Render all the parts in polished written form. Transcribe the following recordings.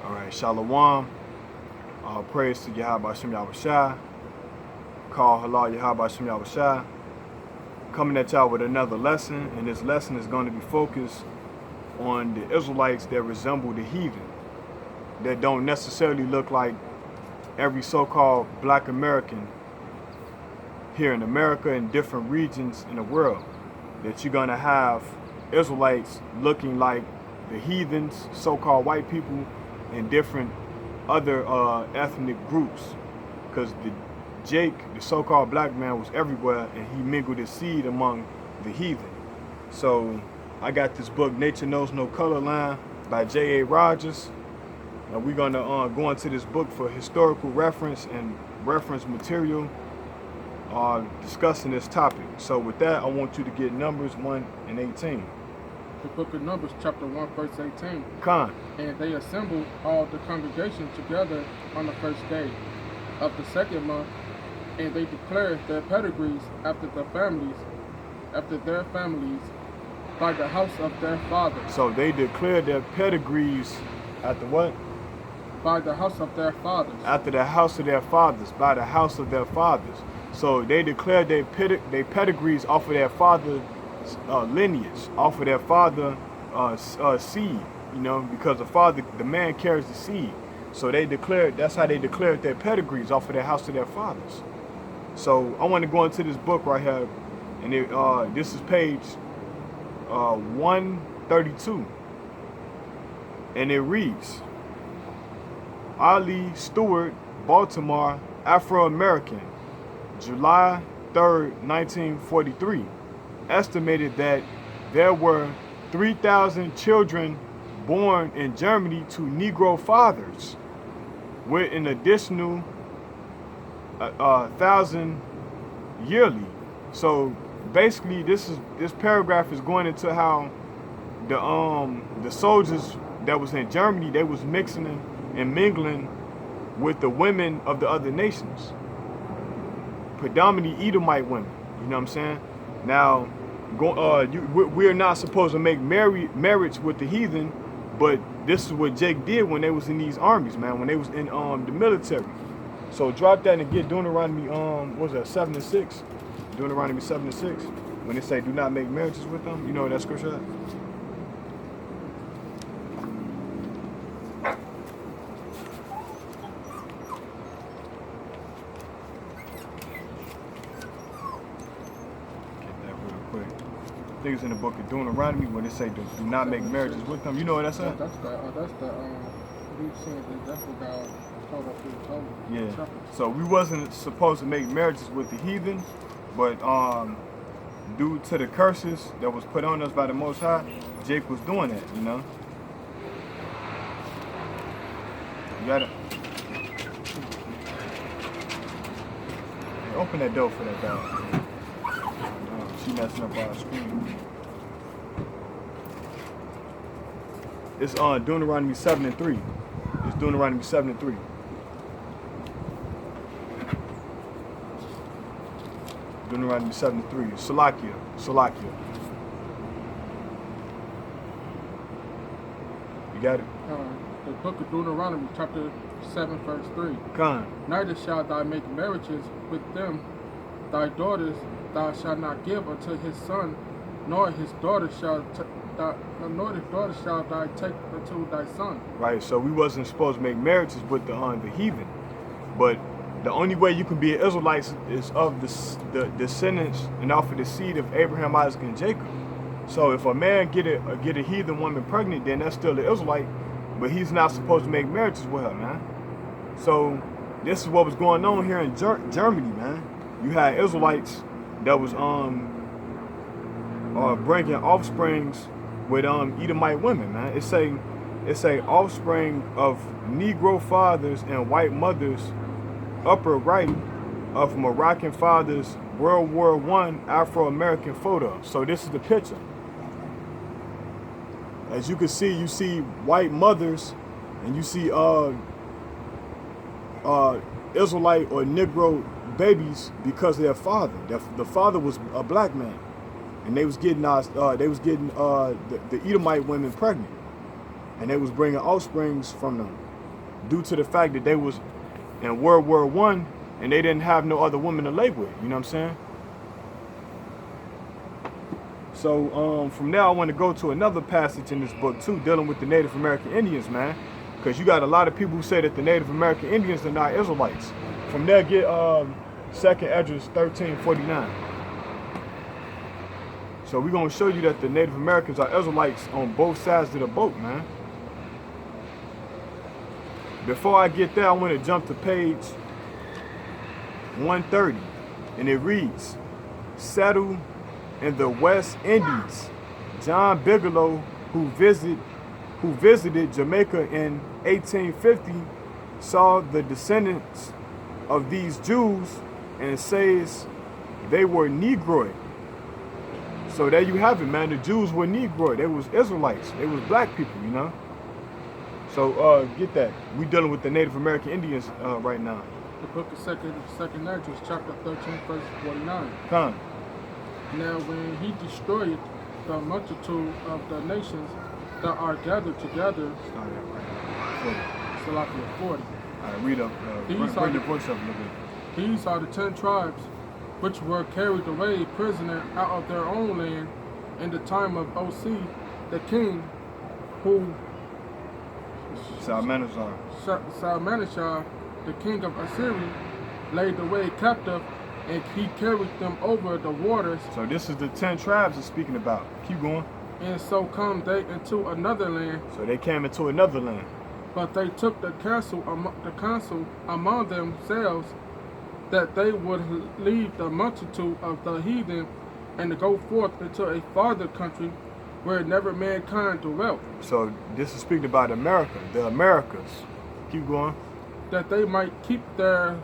All right, Shalom. Praise to Yahweh Shem Yahushua. Call Halal Yahweh Shem Yahushua. Coming at y'all with another lesson, and this lesson is going to be focused on the Israelites that resemble the heathen, that don't necessarily look like every so-called black American here in America and different regions in the world. That you're going to have Israelites looking like the heathens, so-called white people, and different other ethnic groups, because Jake, the so-called black man, was everywhere, and he mingled his seed among the heathen. So I got this book, Nature Knows No Color Line, by J.A. Rogers, and we're gonna go into this book for historical reference and reference material discussing this topic. So with that, I want you to get Numbers 1 and 18. The book of Numbers, chapter 1, verse 18. Con. And they assembled all the congregation together on the first day of the second month, and they declared their pedigrees after their families, by the house of their fathers. So they declared their pedigrees after what? By the house of their fathers. After the house of their fathers, by the house of their fathers. So they declared their pedigrees off of their father's lineage, off of their father seed, you know, because the man carries the seed. So they declared, that's how they declared their pedigrees, off of their house of their fathers. So I want to go into this book right here, and this is page 132, and it reads, Ali Stewart, Baltimore, Afro-American, July 3rd, 1943, estimated that there were 3,000 children born in Germany to Negro fathers, with an additional 1,000 yearly. So basically, this paragraph is going into how the soldiers that was in Germany, they was mixing and mingling with the women of the other nations, predominantly Edomite women. You know what I'm saying? Now, we're not supposed to make marriage with the heathen, but this is what Jake did when they was in these armies, man. When they was in the military. So drop that and get Deuteronomy 7 and 6. Deuteronomy 7 and 6. When they say do not make marriages with them, you know what that scripture is? I think it's in the book of Deuteronomy when they say do not make marriages with them. You know what that's at? That's the God told us we told. Yeah. So we wasn't supposed to make marriages with the heathen, but due to the curses that was put on us by the Most High, Jake was doing that, you know. You gotta open that door for that dog. She messing up our screen. It's Deuteronomy 7 and 3. It's Deuteronomy 7 and 3. Deuteronomy 7 and 3. Salakia. You got it? The book of Deuteronomy, chapter 7, verse 3. Con. Neither shalt thou make marriages with them. Thy daughters thou shalt not give unto his son, nor his daughter shall thou take unto thy son. Right, so we wasn't supposed to make marriages with the heathen, but the only way you can be an Israelite is of the descendants and off of the seed of Abraham, Isaac, and Jacob. So if a man get a heathen woman pregnant, then that's still the Israelite, but he's not supposed to make marriages with her, man. So this is what was going on here in Germany, man. You had Israelites that was bringing offsprings with Edomite women, man. It's a offspring of Negro fathers and white mothers, upper right of Moroccan fathers, World War I Afro-American photo. So this is the picture. As you can see, you see white mothers, and you see Israelite or Negro babies because of their father. The father was a black man, and they was getting the Edomite women pregnant, and they was bringing offsprings from them. due to the fact that they was in World War I and they didn't have no other women to lay with. You know what I'm saying? So from there, I want to go to another passage in this book too, dealing with the Native American Indians, man. Because you got a lot of people who say that the Native American Indians are not Israelites. From there, get 2nd Esdras 13:49. So we're going to show you that the Native Americans are Israelites on both sides of the boat, man. Before I get there, I want to jump to page 130. And it reads, settled in the West Indies, John Bigelow, who visited Jamaica in 1850, saw the descendants of these Jews and says they were Negroid. So there you have it, man. The Jews were Negroid. They was Israelites. They was black people, you know. So get that. We dealing with the Native American Indians right now. The book of Second Esdras, chapter 13, verse 49. Come. Now when he destroyed the multitude of the nations that are gathered together, Start at right 40. 40. All right, read up. Bring your voice up a little bit. These are the 10 tribes which were carried away prisoner out of their own land in the time of O.C., the king, who Salmanazar, the king of Assyria, laid away captive, and he carried them over the waters. So this is the 10 tribes it's speaking about. Keep going. And so come they into another land. So they came into another land. But they took the counsel among themselves that they would leave the multitude of the heathen and to go forth into a farther country where never mankind dwelt. So this is speaking about America, the Americas. Keep going. That they might keep their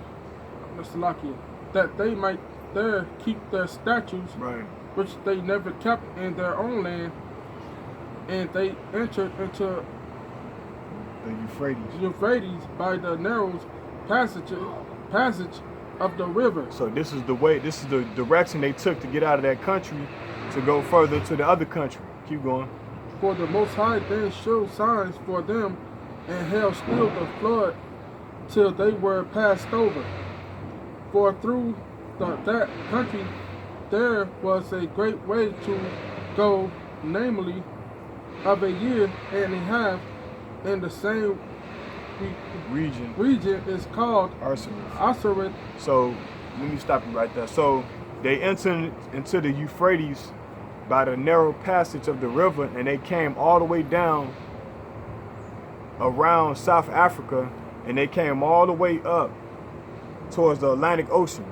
keep their statutes, right, which they never kept in their own land, and they entered into the Euphrates by the narrow passage of the river. So this is the way, this is the direction they took to get out of that country to go further to the other country. Keep going. For the Most High then showed signs for them and held still the flood till they were passed over. For through that country there was a great way to go, namely of a year and a half, and the same region is called Assyria. So let me stop you right there. So they entered into the Euphrates by the narrow passage of the river, and they came all the way down around South Africa, and they came all the way up towards the Atlantic Ocean.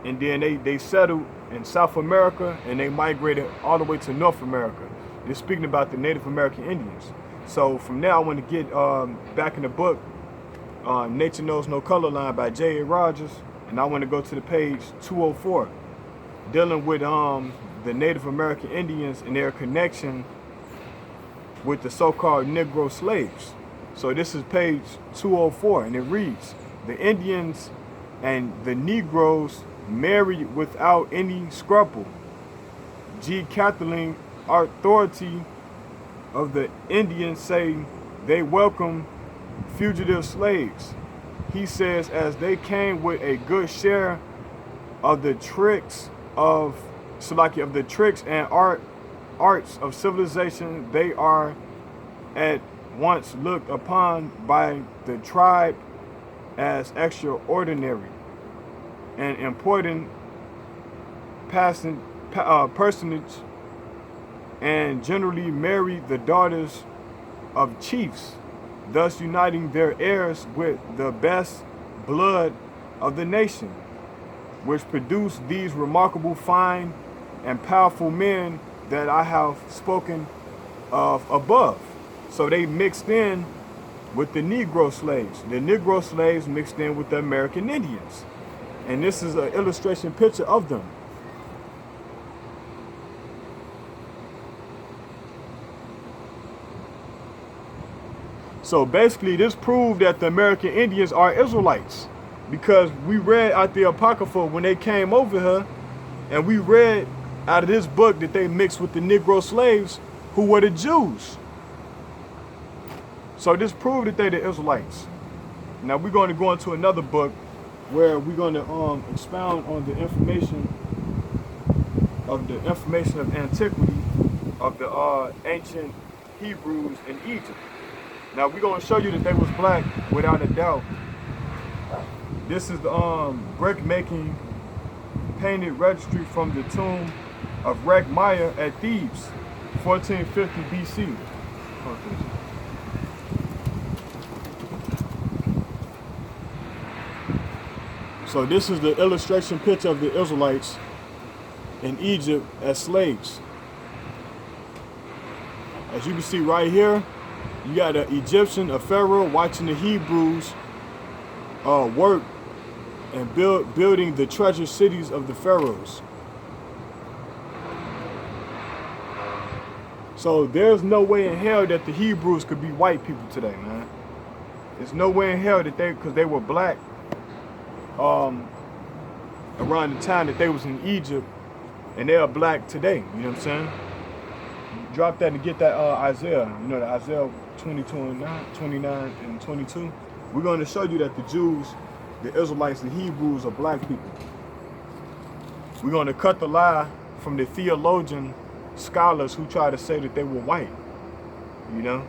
And then they settled in South America, and they migrated all the way to North America. They're speaking about the Native American Indians. So from there, I want to get back in the book, Nature Knows No Color Line by J.A. Rogers, and I want to go to the page 204, dealing with the Native American Indians and their connection with the so-called Negro slaves. So this is page 204, and it reads, the Indians and the Negroes married without any scruple. G. Kathleen, authority of the Indians, say they welcome fugitive slaves. He says as they came with a good share of the tricks of and arts of civilization, they are at once looked upon by the tribe as extraordinary and important personage, and generally marry the daughters of chiefs, thus uniting their heirs with the best blood of the nation, which produced these remarkable, fine, and powerful men that I have spoken of above. So they mixed in with the Negro slaves. The Negro slaves mixed in with the American Indians. And this is an illustration picture of them. So basically this proved that the American Indians are Israelites, because we read out the Apocrypha when they came over here, and we read out of this book that they mixed with the Negro slaves who were the Jews. So this proved that they the Israelites. Now we're going to go into another book where we're going to expound on the information of antiquity of the ancient Hebrews in Egypt. Now we're going to show you that they was black without a doubt. This is the brick making painted registry from the tomb of Maya at Thebes, 1450 BC. So this is the illustration picture of the Israelites in Egypt as slaves. As you can see right here, you got an Egyptian, a pharaoh, watching the Hebrews work and building the treasure cities of the pharaohs. So there's no way in hell that the Hebrews could be white people today, man. There's no way in hell that because they were black around the time that they was in Egypt, and they are black today. You know what I'm saying? Drop that and get that Isaiah. You know, the Isaiah 29 and 22. We're going to show you that the Jews, the Israelites, the Hebrews are black people. We're going to cut the lie from the theologian scholars who try to say that they were white. You know?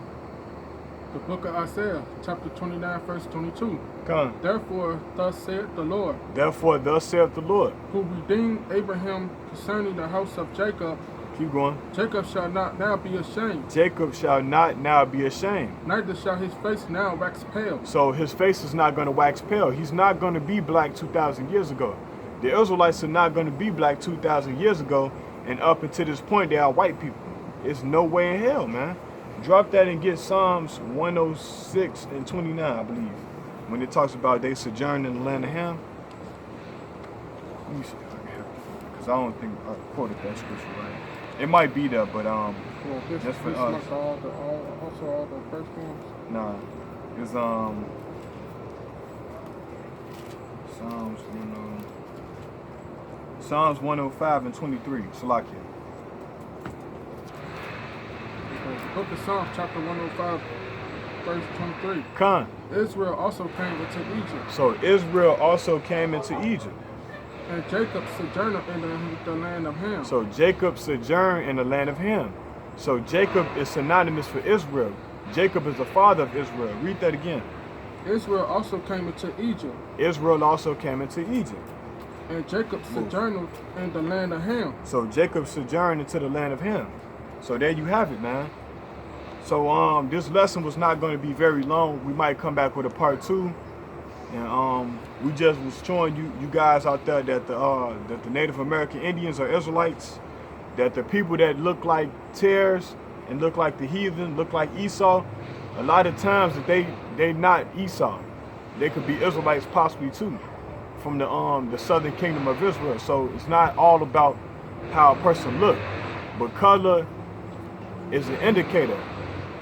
The book of Isaiah, chapter 29, verse 22. Come. Therefore, thus saith the Lord. Therefore, thus saith the Lord. Who redeemed Abraham concerning the house of Jacob. Keep going. Jacob shall not now be ashamed. Jacob shall not now be ashamed. Neither shall his face now wax pale. So his face is not going to wax pale. He's not going to be black 2,000 years ago. The Israelites are not going to be black 2,000 years ago. And up until this point, they are white people. It's no way in hell, man. Drop that and get Psalms 106 and 29, I believe. When it talks about they sojourn in the land of Ham. Let me see if I can help. Because I don't think I quoted that scripture right. It might be there, but well, just for us. Also all the first ones? Nah. It's Psalms 105 and 23. Salakia. Book of Psalms, chapter 105, verse 23. Khan. Israel also came into Egypt. So Israel also came into Egypt. And Jacob sojourned in the land of Ham. So Jacob sojourned in the land of Ham. So Jacob is synonymous for Israel. Jacob is the father of Israel. Read that again. Israel also came into Egypt. Israel also came into Egypt. And Jacob sojourned in the land of Ham. So Jacob sojourned into the land of Ham. So there you have it, man. So this lesson was not going to be very long. We might come back with a part 2. And we just was showing you guys out there that the Native American Indians are Israelites, that the people that look like tares and look like the heathen, look like Esau, a lot of times that they not Esau. They could be Israelites possibly too, from the southern kingdom of Israel. So it's not all about how a person look, but color is an indicator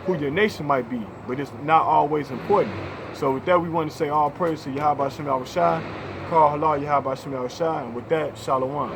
who your nation might be, but it's not always important. So with that, we want to say all praise to Yahweh Shem Yahushua, call halal Yahweh Shem Yahushua, and with that, Shalom.